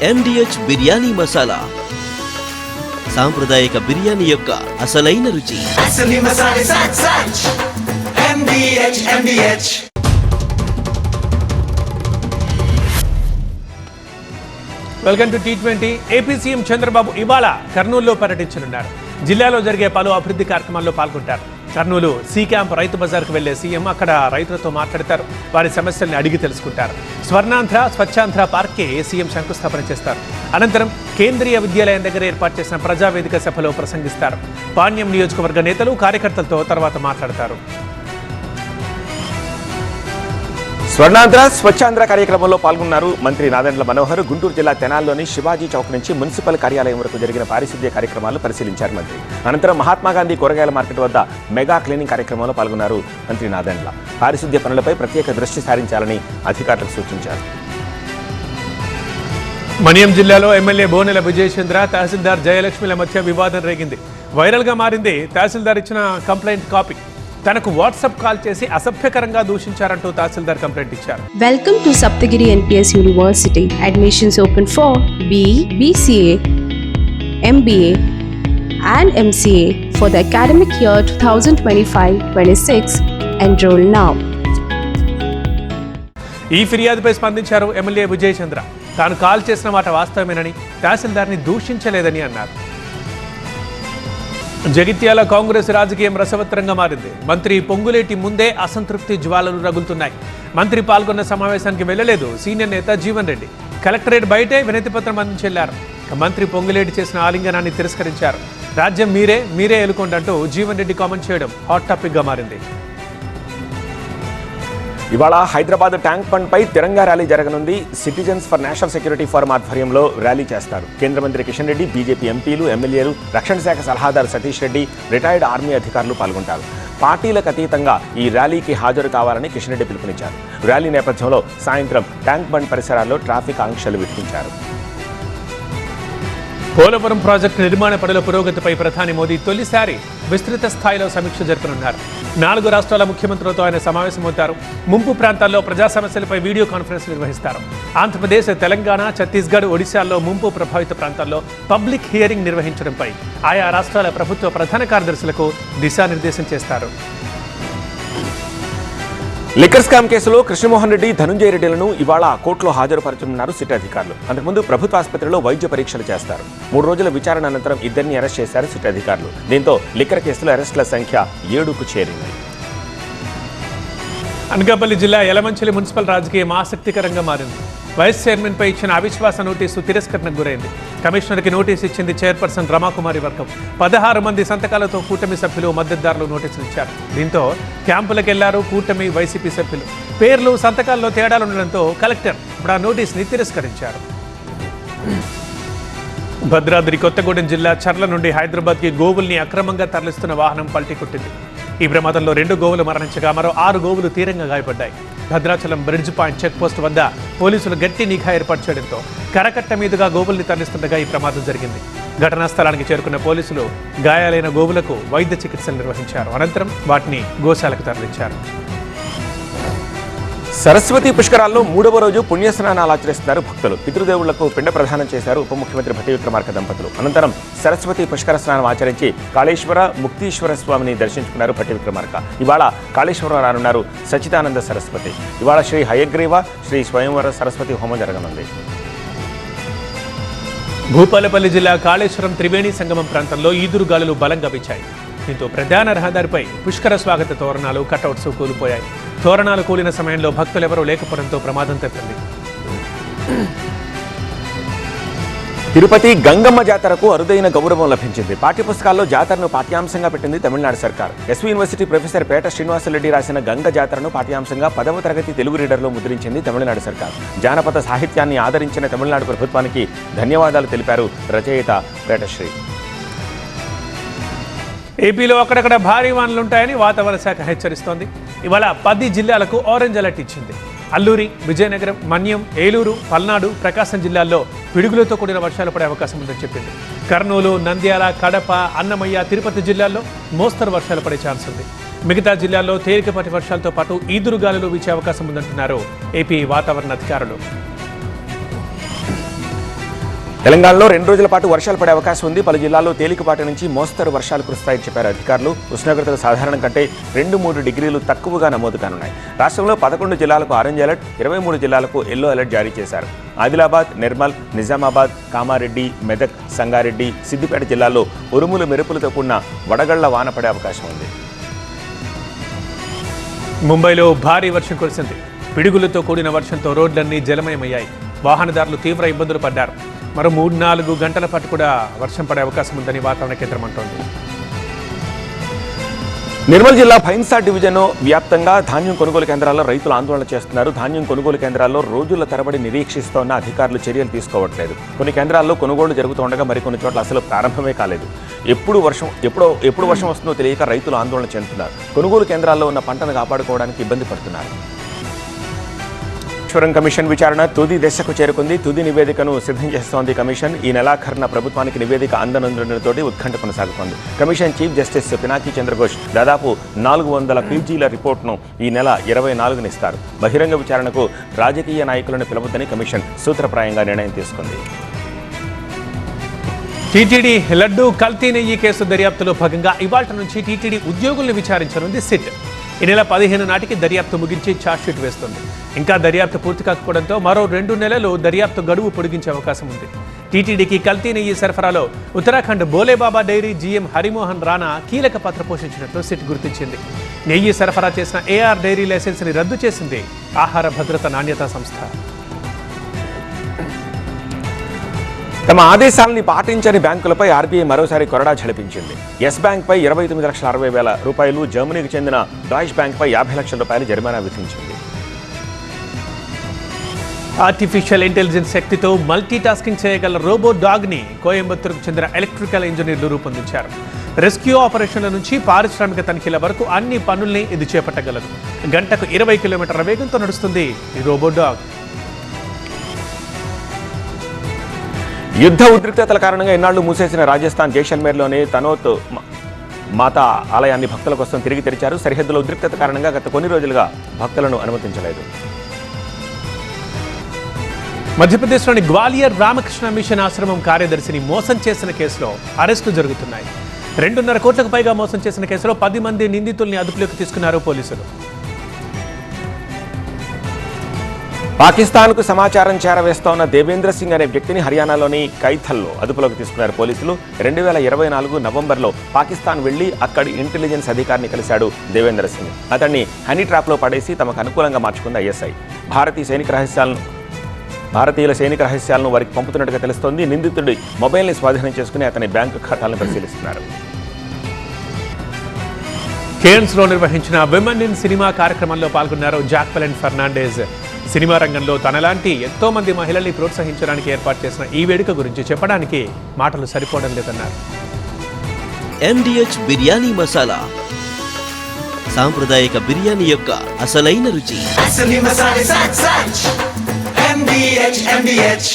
MDH biryani masala, సాంప్రదాయక బిర్యానీ యొక్క అసలైన రుచి. Welcome to T20. AP CM Chandrababu ఇవాళ కర్నూలులో పర్యటించనున్నారు. జిల్లాలో జరిగే పలు అభివృద్ధి కార్యక్రమాల్లో పాల్గొంటారు. కర్నూలు సి క్యాంప్ రైతు బజార్కు వెళ్లే సీఎం అక్కడ రైతులతో మాట్లాడతారు. వారి సమస్యల్ని అడిగి తెలుసుకుంటారు. స్వర్ణాంధ్ర స్వచ్ఛాంధ్ర పార్క్కి సీఎం శంకుస్థాపన చేస్తారు. అనంతరం కేంద్రీయ విద్యాలయం దగ్గర ఏర్పాటు చేసిన ప్రజావేదిక సభలో ప్రసంగిస్తారు. పాణ్యం నియోజకవర్గ నేతలు కార్యకర్తలతో తర్వాత మాట్లాడతారు. స్వర్ణాంధ్ర స్వచ్ఛాంధ్ర కార్యక్రమంలో పాల్గొన్నారు మంత్రి నాదెండ్ల మనోహర్. గుంటూరు జిల్లా తెనాల్లోని శివాజీ చౌక్ నుంచి మున్సిపల్ కార్యాలయం వరకు జరిగిన పారిశుద్ధ్య కార్యక్రమాలు పరిశీలించారు మంత్రి. అనంతరం మహాత్మాగాంధీ కూరగాయల మార్కెట్ వద్ద మెగా క్లీనింగ్ కార్యక్రమంలో పాల్గొన్నారు మంత్రి నాదెండ్ల. పారిశుద్ధ్య పనులపై ప్రత్యేక దృష్టి సారించాలని అధికారులకు సూచించారు. మన్యం జిల్లాలో ఎమ్మెల్యే బోనెల విజయచంద్ర, తహసీల్దార్ జయలక్ష్మిల మధ్య వివాదం రేగింది. వైరల్గా మారింది తహసీల్దార్ ఇచ్చిన కంప్లైంట్ కాపీ. తనకు వాట్సాప్ కాల్ చేసి అసభ్యకరంగా దూషించారంటూ తహసీల్దార్ కంప్లైంట్ ఇచ్చారు. Welcome to Saptagiri NPS university. Admissions open for BE, BCA, MBA and MCA for the academic year 2025-26. Enroll now. ఈ ఫిర్యాదుపై స్పందించారు ఎమ్మెల్యే విజయచంద్ర. తాను కాల్ చేసిన మాట వాస్తవమేనని, తహసీల్దార్ని దూషించలేదని అన్నారు. జగిత్యాల కాంగ్రెస్ రాజకీయం రసవత్తరంగా మారింది. మంత్రి పొంగులేటి ముందే అసంతృప్తి జ్వాలలు రగులుతున్నాయి. మంత్రి పాల్గొన్న సమావేశానికి వెళ్లలేదు సీనియర్ నేత జీవన్ రెడ్డి. కలెక్టరేట్ బయటే వినతి పత్రం అందించెళ్లారు. మంత్రి పొంగులేటి చేసిన ఆలింగనాన్ని తిరస్కరించారు. రాజ్యం మీరే ఎలుకొండంటూ జీవన్ రెడ్డి కామెంట్ చేయడం హాట్ టాపిక్ గా మారింది. ఇవాళ హైదరాబాద్ ట్యాంక్ బండ్ పై తిరంగా ర్యాలీ జరగనుంది. Citizens for national security forum ఆధ్వర్యంలో ర్యాలీ చేస్తారు. కేంద్ర మంత్రి కిషన్ రెడ్డి, బీజేపీ ఎంపీలు, ఎమ్మెల్యేలు, రక్షణ శాఖ సలహాదారు సతీష్ రెడ్డి, రిటైర్డ్ ఆర్మీ అధికారులు పాల్గొంటారు. పార్టీలకు అతీతంగా ఈ ర్యాలీకి హాజరు కావాలని కిషన్ రెడ్డి పిలుపునిచ్చారు. ర్యాలీ నేపథ్యంలో సాయంత్రం ట్యాంక్ బండ్ పరిసరాల్లో ట్రాఫిక్ ఆంక్షలు విధించారు. పోలవరం ప్రాజెక్టు నిర్మాణ పనుల పురోగతిపై ప్రధాని మోదీ తొలిసారి విస్తృత స్థాయిలో సమీక్ష జరుపనున్నారు. 4 రాష్ట్రాల ముఖ్యమంత్రులతో ఆయన సమావేశమవుతారు. ముంపు ప్రాంతాల్లో ప్రజా సమస్యలపై వీడియో కాన్ఫరెన్స్ నిర్వహిస్తారు. ఆంధ్రప్రదేశ్, తెలంగాణ, ఛత్తీస్గఢ్, ఒడిశాల్లో ముంపు ప్రభావిత ప్రాంతాల్లో పబ్లిక్ హియరింగ్ నిర్వహించడంపై ఆయా రాష్ట్రాల ప్రభుత్వ ప్రధాన కార్యదర్శులకు దిశానిర్దేశం చేస్తారు. లిక్కర్ స్కామ్ కేసులో కృష్ణమోహన్ రెడ్డి, ధనుంజయ రెడ్డిలను ఇవాళ కోర్టులో హాజరుపరచనున్నారు సిట్ అధికారులు. అంతకుముందు ప్రభుత్వ ఆసుపత్రిలో వైద్య పరీక్షలు చేస్తారు. 3 రోజుల విచారణ అనంతరం ఇద్దరిని అరెస్ట్ చేశారు సిట్ అధికారులు. దీంతో లిక్కర్ కేసులో అరెస్టుల సంఖ్య 7కు చేరింది. అనకాపల్లి జిల్లా యలమంచిలి మున్సిపల్ రాజకీయం ఆసక్తికరంగా మారింది. వైస్ చైర్మన్ పై ఇచ్చిన అవిశ్వాస నోటీసు తిరస్కరణకు గురైంది. కమిషనర్కి నోటీసు ఇచ్చింది చైర్పర్సన్ రమాకుమారి వర్గం. 16 మంది సంతకాలతో కూటమి సభ్యులు, మద్దతుదారులు నోటీసులు ఇచ్చారు. దీంతో క్యాంపులకు కూటమి వైసీపీ సభ్యులు. పేర్లు, సంతకాల్లో తేడాలుండడంతో కలెక్టర్ ఇప్పుడు ఆ నోటీసుని తిరస్కరించారు. భద్రాద్రి కొత్తగూడెం జిల్లా చర్ల నుండి హైదరాబాద్కి గోవుల్ని అక్రమంగా తరలిస్తున్న వాహనం పల్టీ కొట్టింది. ఈ ప్రమాదంలో 2 గోవులు మరణించగా మరో 6 గోవులు తీవ్రంగా గాయపడ్డాయి. Bhadrachalam bridge point check post వద్ద పోలీసులు గట్టి నిఘా ఏర్పాటు చేయడంతో కరకట్ట మీదుగా గోవుల్ని తరలిస్తుండగా ఈ ప్రమాదం జరిగింది. ఘటనా స్థలానికి చేరుకున్న పోలీసులు గాయాలైన గోవులకు వైద్య చికిత్సలు నిర్వహించారు. అనంతరం వాటిని గోశాలకు తరలించారు. సరస్వతి పుష్కరాల్లో 3వ రోజు పుణ్యస్నానాలు ఆచరిస్తున్నారు భక్తులు. పితృదేవుళ్లకు పిండ ప్రదానం చేశారు ఉప ముఖ్యమంత్రి భట్టి విక్రమార్క దంపతులు. అనంతరం సరస్వతి పుష్కర స్నానం ఆచరించి కాళేశ్వర, ముక్తీశ్వర స్వామిని దర్శించుకున్నారు భట్టి విక్రమార్క. ఇవాళ కాళేశ్వరం రానున్నారు సచ్చిదానంద సరస్వతి. ఇవాళ శ్రీ హయగ్రీవ, శ్రీ స్వయంవర సరస్వతి హోమం జరగనుంది. భూపాలపల్లి జిల్లా కాళేశ్వరం త్రివేణి సంగమం ప్రాంతంలో ఈదురుగాలులు బలంగా వీచాయి. దీంతో ప్రధాన రహదారిపై పుష్కర స్వాగత తోరణాలు, కటౌట్స్ కూలిపోయాయి. తోరణాలు కూలిన సమయంలో భక్తులెవరూ లేకపోవడంతో ప్రమాదం తప్పింది. తిరుపతి గంగమ్మ జాతరకు అరుదైన గౌరవం లభించింది. పాఠ్యపుస్తకాల్లో జాతరను పాఠ్యాంశంగా పెట్టింది తమిళనాడు సర్కార్. ఎస్వి యూనివర్సిటీ ప్రొఫెసర్ పేట శ్రీనివాసరెడ్డి రాసిన గంగ జాతరను పాఠ్యాంశంగా 10వ తరగతి తెలుగు రీడర్లో ముద్రించింది తమిళనాడు సర్కార్. జానపద సాహిత్యాన్ని ఆదరించిన తమిళనాడు ప్రభుత్వానికి ధన్యవాదాలు తెలిపారు రచయిత పేటశ్రీ. ఏపీలో అక్కడక్కడ భారీ వానలుంటాయని వాతావరణ శాఖ హెచ్చరిస్తోంది. ఇవాళ 10 జిల్లాలకు ఆరెంజ్ అలర్ట్ ఇచ్చింది. అల్లూరి, విజయనగరం, మన్యం, ఏలూరు, పల్నాడు, ప్రకాశం జిల్లాల్లో పిడుగులతో కూడిన వర్షాలు పడే అవకాశం ఉందని చెప్పింది. కర్నూలు, నంద్యాల, కడప, అన్నమయ్య, తిరుపతి జిల్లాల్లో మోస్తరు వర్షాలు పడే ఛాన్స్ ఉంది. మిగతా జిల్లాల్లో తేలికపాటి వర్షాలతో పాటు ఈదురుగాలులు వీచే అవకాశం ఉందంటున్నారు ఏపీ వాతావరణ అధికారులు. తెలంగాణలో 2 రోజుల పాటు వర్షాలు పడే అవకాశం ఉంది. పలు జిల్లాల్లో తేలికపాటి నుంచి మోస్తరు వర్షాలు కురుస్తాయని చెప్పారు అధికారులు. ఉష్ణోగ్రతలు సాధారణం కంటే 2-3 డిగ్రీలు తక్కువగా నమోదు కానున్నాయి. రాష్ట్రంలో 11 జిల్లాలకు ఆరెంజ్ అలర్ట్, 23 జిల్లాలకు ఎల్లో అలర్ట్ జారీ చేశారు. ఆదిలాబాద్, నిర్మల్, నిజామాబాద్, కామారెడ్డి, మెదక్, సంగారెడ్డి, సిద్దిపేట జిల్లాల్లో ఉరుములు మెరుపులతో కూడిన వడగళ్ల వాన పడే అవకాశం ఉంది. ముంబైలో భారీ వర్షం కురిసింది. పిడుగులతో కూడిన వర్షంతో రోడ్లన్నీ జలమయమయ్యాయి. వాహనదారులు తీవ్ర ఇబ్బందులు పడ్డారు. మరో 3-4 గంటల పాటు కూడా వర్షం పడే అవకాశం ఉందని వాతావరణ కేంద్రం అంటోంది. నిర్మల్ జిల్లా భైన్సా డివిజన్ వ్యాప్తంగా ధాన్యం కొనుగోలు కేంద్రాల్లో రైతులు ఆందోళన చేస్తున్నారు. ధాన్యం కొనుగోలు కేంద్రాల్లో రోజుల తరబడి నిరీక్షిస్తోన్న అధికారులు చర్యలు తీసుకోవట్లేదు. కొన్ని కేంద్రాల్లో కొనుగోలు జరుగుతూ ఉండగా మరికొన్ని చోట్ల అసలు ప్రారంభమే కాలేదు. ఎప్పుడు వర్షం వస్తుందో తెలియక రైతులు ఆందోళన చెందుతున్నారు. కొనుగోలు కేంద్రాల్లో ఉన్న పంటను కాపాడుకోవడానికి ఇబ్బంది పడుతున్నారు. కమిషన్ విచారణ తుది దశకు చేరుకుంది. తుది నివేదికను సిద్ధం చేస్తోంది కమిషన్. ఈ నెలాఖరున ప్రభుత్వానికి నివేదిక అందనందుతో ఉత్కంఠ కొనసాగుతోంది. Commission chief justice Pinaki Chandra Ghose దాదాపు 400 పేజీల రిపోర్ట్ను ఈ నెల 24న ఇస్తారు. బహిరంగ విచారణకు రాజకీయ నాయకులను పిలవద్దని కమిషన్ సూత్రప్రాయంగా నిర్ణయం తీసుకుంది. టీటీడీ లడ్డూ కల్తీ నెయ్యి కేసు దర్యాప్తులో భాగంగా ఇవాళ నుంచి టీటీడీ ఉద్యోగుల్ని విచారించనుంది సిట్. ఈ నెల 15 నాటికి దర్యాప్తు ముగించి ఛార్జ్షీట్ వేస్తుంది. ఇంకా దర్యాప్తు పూర్తి కాకపోవడంతో మరో 2 నెలలు దర్యాప్తు గడువు పొడిగించే అవకాశం ఉంది. టీటీడీకి కల్తీ నెయ్యి సరఫరాలో ఉత్తరాఖండ్ బోలేబాబా డైరీ జీఎం హరిమోహన్ రాణా కీలక పాత్ర పోషించినట్లు సిట్ గుర్తించింది. నెయ్యి సరఫరా చేసిన ఏఆర్ డైరీ లైసెన్స్ని రద్దు చేసింది ఆహార భద్రత నాణ్యతా సంస్థ. తమ ఆదేశాలని పాటించని బ్యాంకులపై ఆర్బీఐ మరోసారి కొరడా ఝళిపించింది. ఎస్ బ్యాంక్పై 29,60,000 రూపాయలు, జర్మనీకి చెందిన డాయిష్ బ్యాంక్పై 50 లక్షల రూపాయలు జరిమానా విధించింది. ఆర్టిఫిషియల్ ఇంటెలిజెన్స్ శక్తితో మల్టీ టాస్కింగ్ చేయగల రోబో డాగ్ని కోయంబత్తూరుకు చెందిన ఎలక్ట్రికల్ ఇంజనీర్లు రూపొందించారు. రెస్క్యూ ఆపరేషన్ల నుంచి పారిశ్రామిక తనిఖీల వరకు అన్ని పనుల్ని ఇది చేపట్టగలదు. గంటకు 20 కిలోమీటర్ల వేగంతో నడుస్తుంది ఈ రోబో డాగ్. యుద్ధ ఉద్రిక్తతల కారణంగా ఇన్నాళ్లు మూసేసిన రాజస్థాన్ జైసల్మేర్లోని తనోత్ మాతా ఆలయాన్ని భక్తుల కోసం తిరిగి తెరిచారు. సరిహద్దుల ఉద్రిక్తత కారణంగా గత కొన్ని రోజులుగా భక్తులను అనుమతించలేదు. మధ్యప్రదేశ్లోని గ్వాలియర్ రామకృష్ణ మిషన్ ఆశ్రమం కార్యదర్శిని మోసం చేసిన కేసులో అరెస్టులు జరుగుతున్నాయి. 2.5 కోట్లకు పైగా మోసం చేసిన కేసులో 10 మంది నిందితుల్ని అదుపులోకి తీసుకున్నారు పోలీసులు. పాకిస్తాన్కు సమాచారం చేరవేస్తోన్న దేవేంద్ర సింగ్ అనే వ్యక్తిని హర్యానాలోని కైథల్లో అదుపులోకి తీసుకున్నారు పోలీసులు. 2024 నవంబర్లో పాకిస్తాన్ వెళ్లి అక్కడి ఇంటెలిజెన్స్ అధికారిని కలిశాడు దేవేంద్ర సింగ్. అతన్ని హనీ ట్రాప్లో పడేసి తమకు అనుకూలంగా మార్చుకుంది ఐఎస్ఐ. భారతీయుల సైనిక రహస్యాలను వారికి పంపుతున్నట్టుగా తెలుస్తోంది. నిందితుడి మొబైల్ని స్వాధీనం చేసుకుని అతని బ్యాంకు ఖాతాలను పరిశీలిస్తున్నారు. కేర్న్స్లో నిర్వహించిన విమెన్ ఇన్ సినిమా కార్యక్రమంలో పాల్గొన్నారు జాక్వెలిన్ ఫెర్నాండెజ్. సినిమా రంగంలో తనలాంటి ఎంతో మంది మహిళల్ని ప్రోత్సహించడానికి ఏర్పాటు చేసిన ఈ వేడుక గురించి చెప్పడానికి మాటలు సరిపోవడం లేదన్నారు. MDH బిర్యానీ మసాలా, సాంప్రదాయక బిర్యానీ యొక్క అసలైన రుచి. MDH